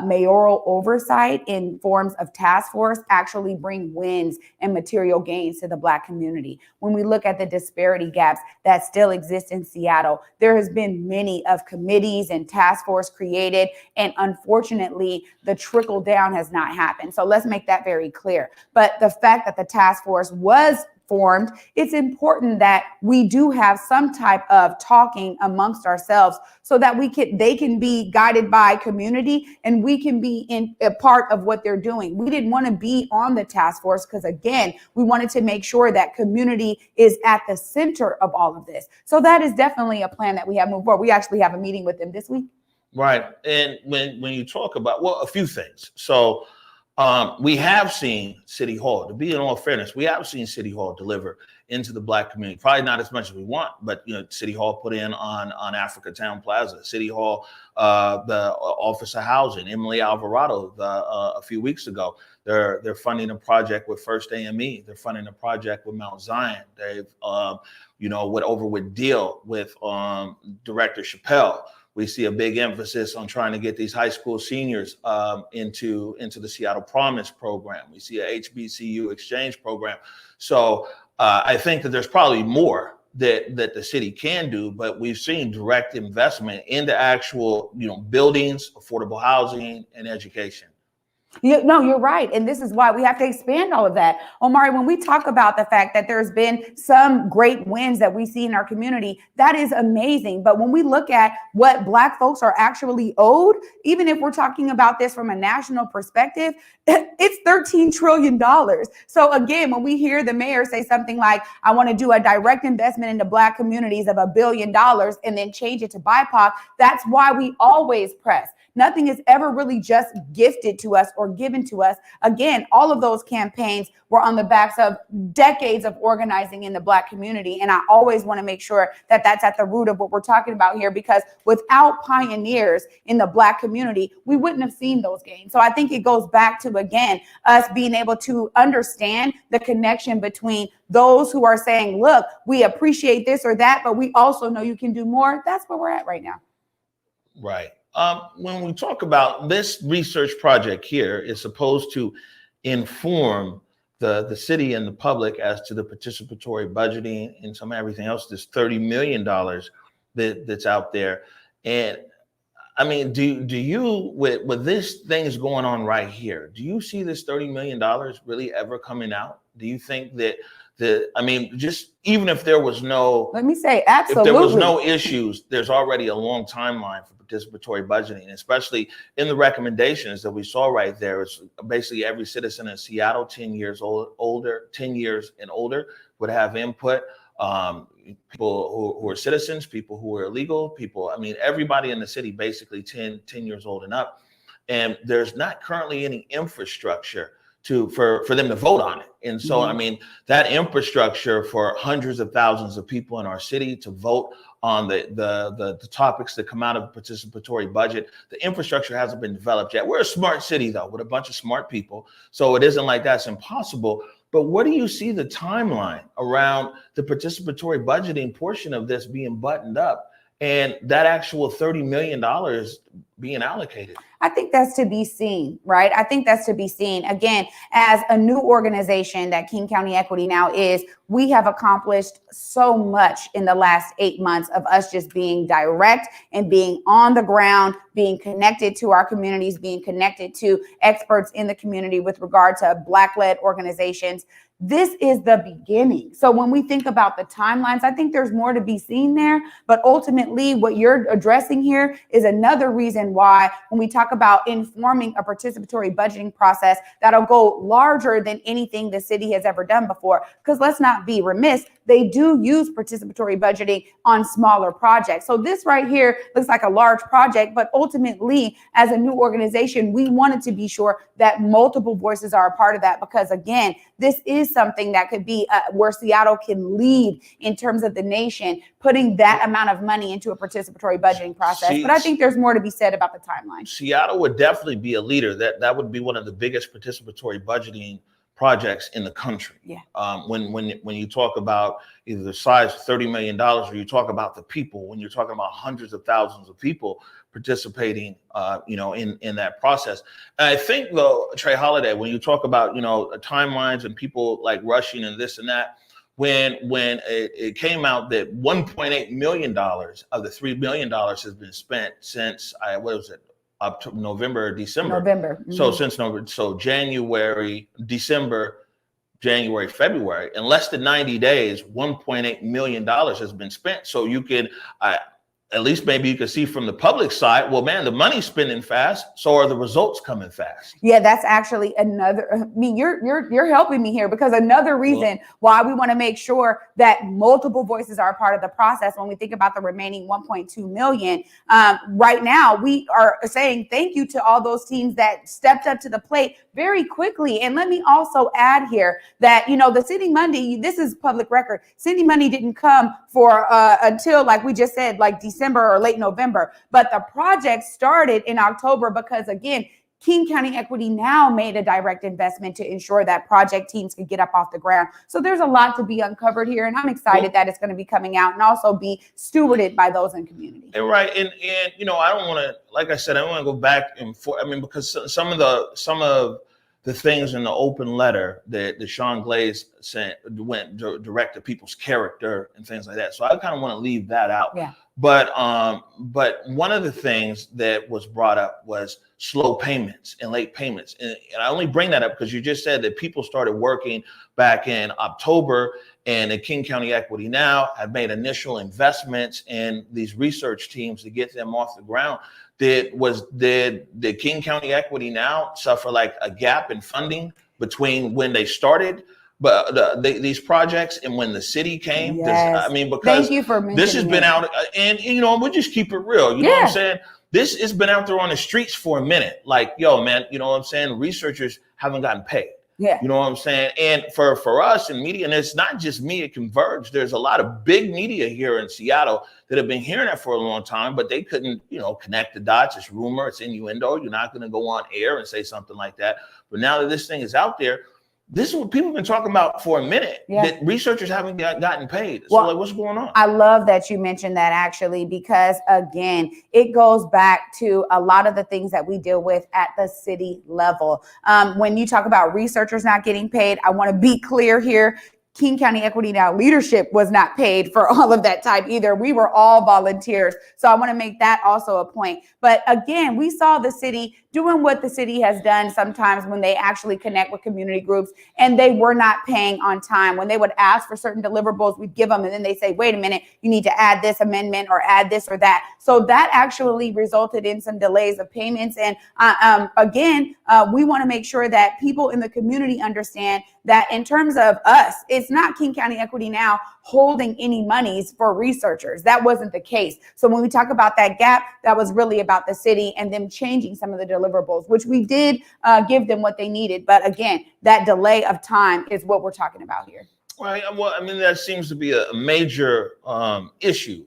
mayoral oversight in forms of task force actually bring wins and material gains to the Black community. When we look at the disparity gaps that still exist in Seattle, there has been many of committees and task force created, and unfortunately, the trickle down has not happened. So let's make that very clear. But the fact that the task force was formed, it's important that we do have some type of talking amongst ourselves so that they can be guided by community and we can be in a part of what they're doing. We didn't want to be on the task force because, again, we wanted to make sure that community is at the center of all of this. So that is definitely a plan that we have moved forward. We actually have a meeting with them this week. Right. And when you talk about, well, a few things. So we have seen City Hall, to be in all fairness, we have seen City Hall deliver into the Black community. Probably not as much as we want, but City Hall put in on Africa Town Plaza. City Hall, the Office of Housing, Emily Alvarado, a few weeks ago, they're funding a project with First AME. They're funding a project with Mount Zion. They've with Deal with Director Chappelle. We see a big emphasis on trying to get these high school seniors into the Seattle Promise program. We see a HBCU exchange program. So I think that there's probably more that the city can do, but we've seen direct investment into actual, buildings, affordable housing, and education. No, you're right. And this is why we have to expand all of that. Omari, when we talk about the fact that there's been some great wins that we see in our community, that is amazing. But when we look at what Black folks are actually owed, even if we're talking about this from a national perspective, it's $13 trillion. So again, when we hear the mayor say something like, I want to do a direct investment into Black communities of $1 billion and then change it to BIPOC, that's why we always press. Nothing is ever really just gifted to us or given to us. Again, all of those campaigns were on the backs of decades of organizing in the Black community. And I always want to make sure that that's at the root of what we're talking about here, because without pioneers in the Black community, we wouldn't have seen those gains. So I think it goes back to, again, us being able to understand the connection between those who are saying, look, we appreciate this or that, but we also know you can do more. That's where we're at right now. Right. When we talk about this research project here is supposed to inform the city and the public as to the participatory budgeting and some everything else, this $30 million that's out there. And I mean, do you, with this things going on right here, do you see this $30 million really ever coming out? Do you think that just even if there was no, let me say, absolutely, if there was no issues, there's already a long timeline for participatory budgeting, especially in the recommendations that we saw right there. It's basically every citizen in Seattle 10 years and older would have input. People who are citizens, people who are illegal, everybody in the city basically 10 years old and up. And there's not currently any infrastructure for them to vote on it. And so, that infrastructure for hundreds of thousands of people in our city to vote on the topics that come out of the participatory budget, the infrastructure hasn't been developed yet. We're a smart city, though, with a bunch of smart people. So it isn't like that's impossible. But what do you see the timeline around the participatory budgeting portion of this being buttoned up and that actual $30 million being allocated? I think that's to be seen, right? I think that's to be seen. Again, as a new organization that King County Equity now is, we have accomplished so much in the last 8 months of us just being direct and being on the ground, being connected to our communities, being connected to experts in the community with regard to Black-led organizations. This is the beginning. So when we think about the timelines, I think there's more to be seen there. But ultimately, what you're addressing here is another reason why, when we talk about informing a participatory budgeting process, that'll go larger than anything the city has ever done before. Because let's not be remiss, they do use participatory budgeting on smaller projects. So this right here looks like a large project, but ultimately, as a new organization, we wanted to be sure that multiple voices are a part of that, because again, this is something that could be where Seattle can lead in terms of the nation, putting that amount of money into a participatory budgeting process. But I think there's more to be said about the timeline. Seattle would definitely be a leader. That would be one of the biggest participatory budgeting projects in the country. Yeah. When you talk about either the size of $30 million, or you talk about the people, when you're talking about hundreds of thousands of people participating, in that process. And I think though, Trey Holiday, when you talk about, timelines and people like rushing and this and that, when it came out that $1.8 million of the $3 billion has been spent since up to November or December. Mm-hmm. So since November, so January, December, January, February, in less than 90 days, $1.8 million has been spent. So you can, at least maybe you can see from the public side, well, man, the money's spending fast, so are the results coming fast? Yeah, that's actually another, you're helping me here, because another reason why we want to make sure that multiple voices are a part of the process when we think about the remaining 1.2 million. Right now, we are saying thank you to all those teams that stepped up to the plate very quickly. And let me also add here that, the city money, this is public record, city money didn't come for until, like we just said, like December or late November. But the project started in October because, again, King County Equity Now made a direct investment to ensure that project teams could get up off the ground. So there's a lot to be uncovered here, and I'm excited that it's going to be coming out and also be stewarded by those in community. And right, and I don't want to, like I said, I don't want to go back and forth. I mean, because some of the things in the open letter that Sean Glaze sent went direct to people's character and things like that. So I kind of want to leave that out. Yeah. But one of the things that was brought up was slow payments and late payments. And I only bring that up because you just said that people started working back in October, and the King County Equity Now have made initial investments in these research teams to get them off the ground. Did King County Equity Now suffer like a gap in funding between when they started these projects and when the city came? Yes. Because thank you for mentioning this has been out, and we'll just keep it real. You know what I'm saying? This has been out there on the streets for a minute. Like, yo, man, you know what I'm saying? Researchers haven't gotten paid. Yeah. You know what I'm saying? And for us in media, and it's not just me at Converge, there's a lot of big media here in Seattle that have been hearing that for a long time, but they couldn't, connect the dots. It's rumor, it's innuendo. You're not going to go on air and say something like that. But now that this thing is out there, this is what people have been talking about for a minute, that researchers haven't gotten paid. So like, what's going on? I love that you mentioned that, actually, because again, it goes back to a lot of the things that we deal with at the city level. When you talk about researchers not getting paid, I want to be clear here. King County Equity Now leadership was not paid for all of that time either. We were all volunteers. So I want to make that also a point. But again, we saw the city doing what the city has done sometimes when they actually connect with community groups and they were not paying on time. When they would ask for certain deliverables, we'd give them, and then they say, wait a minute, you need to add this amendment or add this or that. So that actually resulted in some delays of payments. And we want to make sure that people in the community understand that in terms of us, it's not King County Equity Now holding any monies for researchers. That wasn't the case. So when we talk about that gap, that was really about the city and them changing some of the deliverables, which we did give them what they needed. But again, that delay of time is what we're talking about here. Right. Well, I mean, that seems to be a major issue,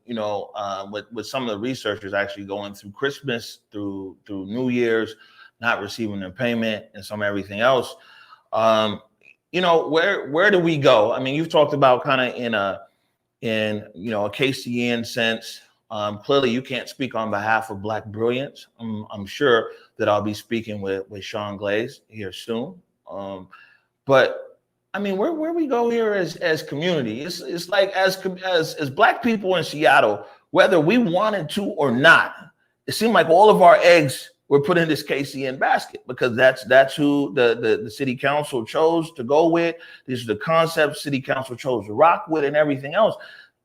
with some of the researchers actually going through Christmas, through New Year's, not receiving their payment and some everything else. Where do we go? I mean, you've talked about kind of in a KCEN sense. Clearly, you can't speak on behalf of Black Brilliance. I'm sure that I'll be speaking with Sean Glaze here soon. But I mean, where we go here as community, it's like as Black people in Seattle, whether we wanted to or not, it seemed like all of our eggs were put in this KCEN basket because that's who the city council chose to go with. These are the concepts city council chose to rock with, and everything else.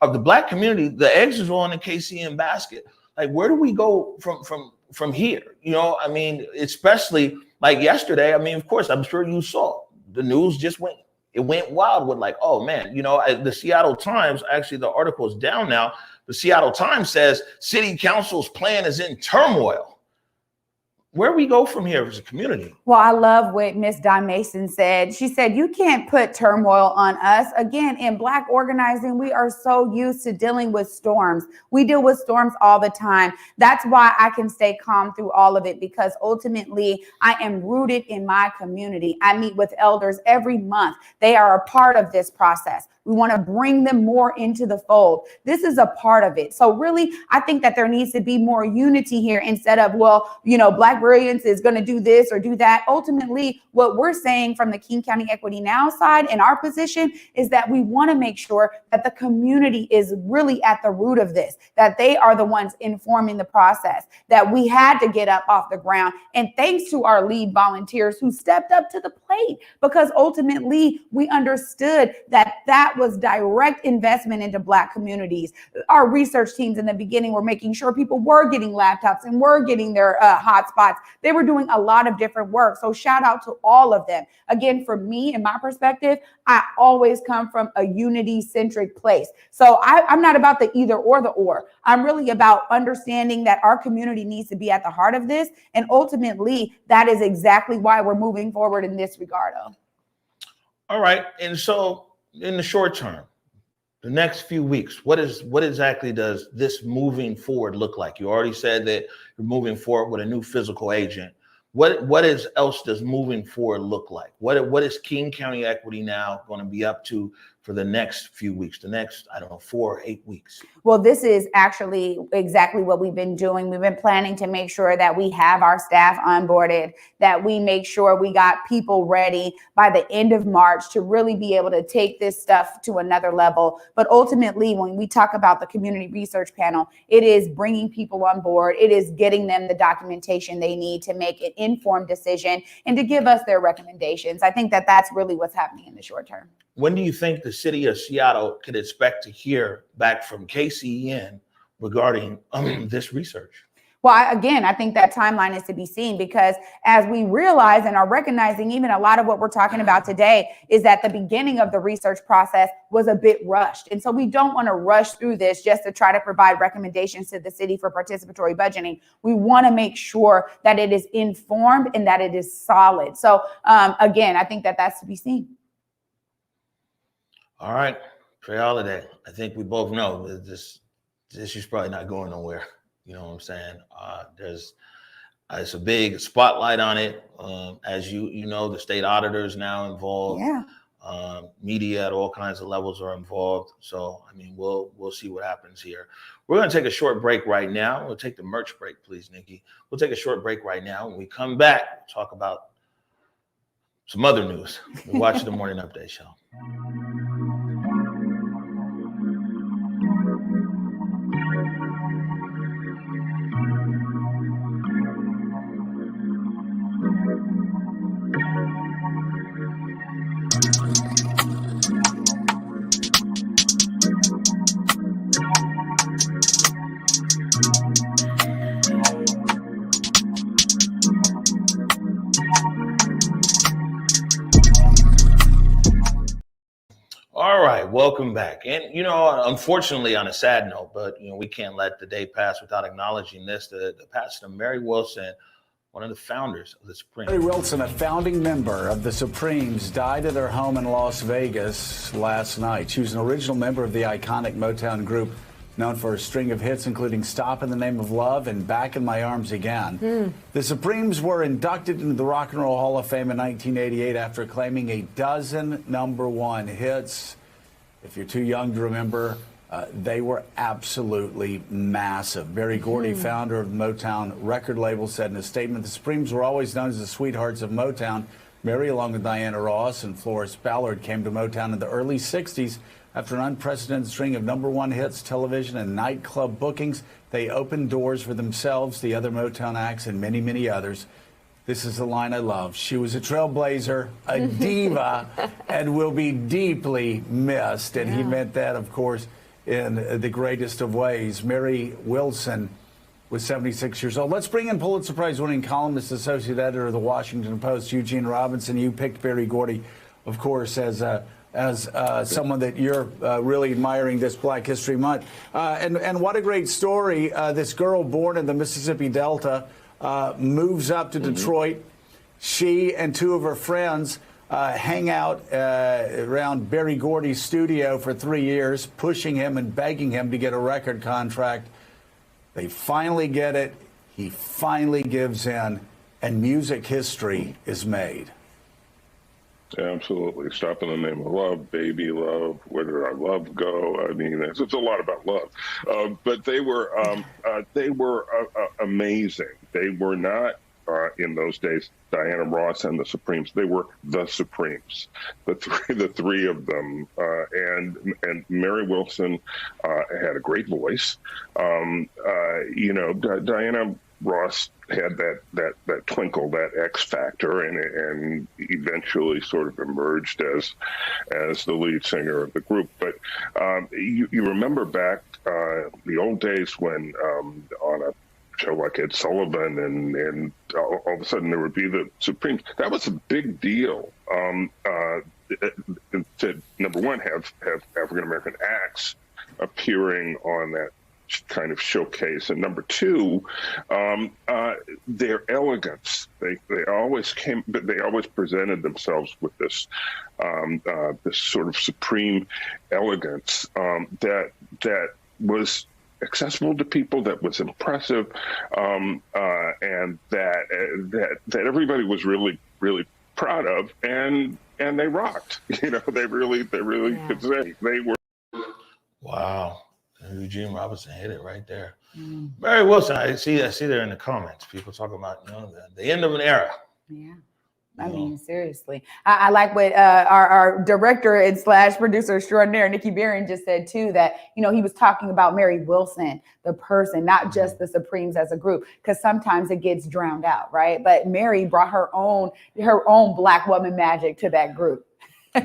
Of the Black community, the eggs is all in the KCEN basket. Like, where do we go from here? I mean, especially like yesterday. I mean, of course, I'm sure you saw the news just went. it went wild with like, oh man, the Seattle Times, actually the article is down now. The Seattle Times says city council's plan is in turmoil. Where we go from here as a community? Well, I love what Miss Don Mason said. She said, you can't put turmoil on us. Again, in Black organizing, we are so used to dealing with storms. We deal with storms all the time. That's why I can stay calm through all of it, because ultimately I am rooted in my community. I meet with elders every month. They are a part of this process. We want to bring them more into the fold. This is a part of it. So really, I think that there needs to be more unity here instead of, Black Brilliance is going to do this or do that. Ultimately, what we're saying from the King County Equity Now side in our position is that we want to make sure that the community is really at the root of this, that they are the ones informing the process, that we had to get up off the ground. And thanks to our lead volunteers who stepped up to the plate, because ultimately we understood that was direct investment into Black communities. Our research teams in the beginning were making sure people were getting laptops and were getting their hotspots. They were doing a lot of different work. So shout out to all of them. Again, for me, in my perspective, I always come from a unity-centric place. So I'm not about the either or the or. I'm really about understanding that our community needs to be at the heart of this. And ultimately, that is exactly why we're moving forward in this regard. All right. And so in the short term, the next few weeks, what exactly does this moving forward look like? You already said that you're moving forward with a new physical agent. What else does moving forward look like? What is King County Equity Now going to be up to for the next few weeks, the next, 4 or 8 weeks? Well, this is actually exactly what we've been doing. We've been planning to make sure that we have our staff onboarded, that we make sure we got people ready by the end of March to really be able to take this stuff to another level. But ultimately, when we talk about the community research panel, it is bringing people on board. It is getting them the documentation they need to make an informed decision and to give us their recommendations. I think that that's really what's happening in the short term. When do you think the city of Seattle could expect to hear back from KCEN regarding this research? Well, I think that timeline is to be seen, because as we realize and are recognizing, even a lot of what we're talking about today is that the beginning of the research process was a bit rushed. And so we don't want to rush through this just to try to provide recommendations to the city for participatory budgeting. We want to make sure that it is informed and that it is solid. So again, I think that that's to be seen. All right, Trey Holiday, I think we both know that this issue's probably not going nowhere. You know what I'm saying? It's a big spotlight on it. As you know, the state auditor is now involved. Yeah. Media at all kinds of levels are involved. So, we'll see what happens here. We're going to take a short break right now. We'll take the merch break, please, Nikki. We'll take a short break right now. When we come back, we'll talk about some other news. We'll watch the Morning Update Show. All right, welcome back. And, unfortunately, on a sad note, but, we can't let the day pass without acknowledging this, the passing of Mary Wilson, one of the founders of the Supremes. Mary Wilson, a founding member of the Supremes, died at her home in Las Vegas last night. She was an original member of the iconic Motown group, known for a string of hits, including Stop in the Name of Love and Back in My Arms Again. The Supremes were inducted into the Rock and Roll Hall of Fame in 1988 after claiming a dozen #1 hits. If you're too young to remember, they were absolutely massive. Berry Gordy, founder of the Motown record label, said in a statement, the Supremes were always known as the sweethearts of Motown. Mary, along with Diana Ross and Florence Ballard, came to Motown in the early 60s. After an unprecedented string of #1 hits, television, and nightclub bookings, they opened doors for themselves, the other Motown acts, and many, many others. This is the line I love. She was a trailblazer, a diva, and will be deeply missed. And he meant that, of course, in the greatest of ways. Mary Wilson was 76 years old. Let's bring in Pulitzer Prize-winning columnist, associate editor of the Washington Post, Eugene Robinson. You picked Berry Gordy of course, as someone that you're really admiring this Black History Month. And what a great story. This girl born in the Mississippi Delta moves up to Detroit. She and two of her friends hang out around Berry Gordy's studio for 3 years, pushing him and begging him to get a record contract. They finally get it. He finally gives in, and music history is made. Absolutely. Stop in the Name of Love, Baby Love, Where Did Our Love Go? I mean, it's a lot about love. But they were amazing. They were not, in those days, Diana Ross and the Supremes. They were the Supremes, the three of them. And Mary Wilson had a great voice. Diana Ross had that twinkle, that X factor, and eventually sort of emerged as the lead singer of the group. But you remember back the old days when on a show like Ed Sullivan and all of a sudden there would be the Supremes. That was a big deal. To number one, have African American acts appearing on that kind of showcase, and number two, their elegance. They always presented themselves with this this sort of supreme elegance that was accessible to people, that was impressive, and that everybody was really proud of, and they rocked. They really could say they were. Wow. Eugene Robinson hit it right there. Mary Wilson, I see there in the comments, people talking about the end of an era. Yeah. I mean, seriously. I like what our director and / producer extraordinaire, Nikki Barron, just said, too, that, he was talking about Mary Wilson, the person, not just the Supremes as a group, because sometimes it gets drowned out, right? But Mary brought her own Black woman magic to that group.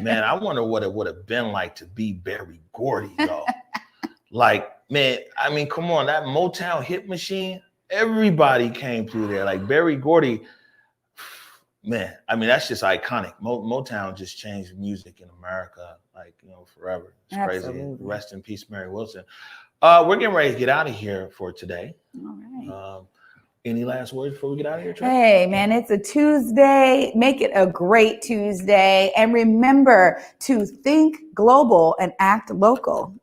Man, I wonder what it would have been like to be Berry Gordy, though. Like, man, I mean, come on, that Motown hit machine, everybody came through there. Like Berry Gordy, man, I mean, that's just iconic. Motown just changed music in America, forever. It's Absolutely. Crazy. Rest in peace, Mary Wilson. We're getting ready to get out of here for today. All right. Any last words before we get out of here, Trey? Hey, man, it's a Tuesday. Make it a great Tuesday. And remember to think global and act local.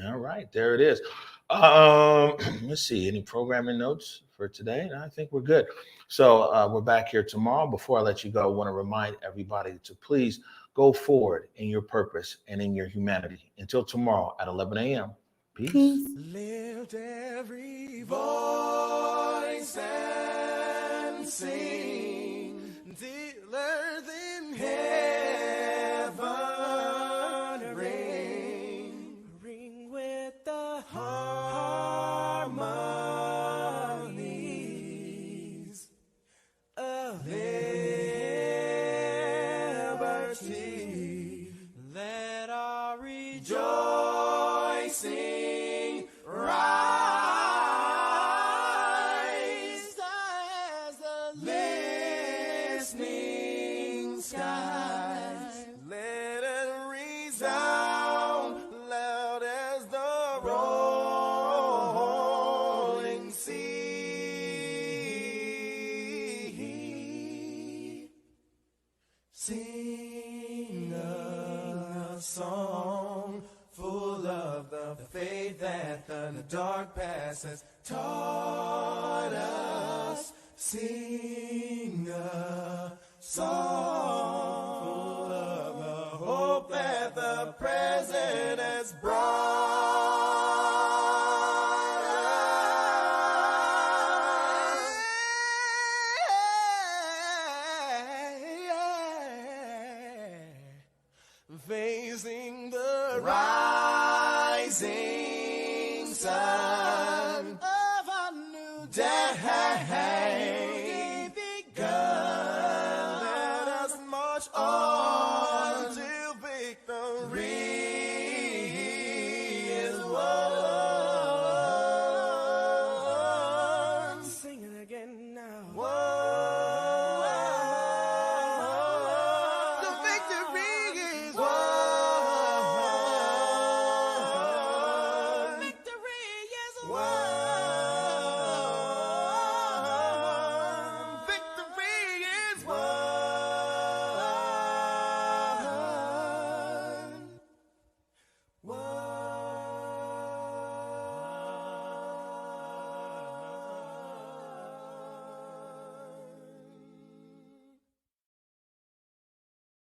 All right, there it is. Let's see, any programming notes for today? No, I think we're good. So we're back here tomorrow. Before I let you go, I want to remind everybody to please go forward in your purpose and in your humanity. Until tomorrow at 11 a.m. Peace. Lift every voice and sing till earth in heaven ring with the harmonies of liberty. Let our rejoicing rise as the listening skies. Let it resound loud as the rolling sea. Sing a song full of the faith that the dark past has taught us. Sing a song full of the hope that the present has brought.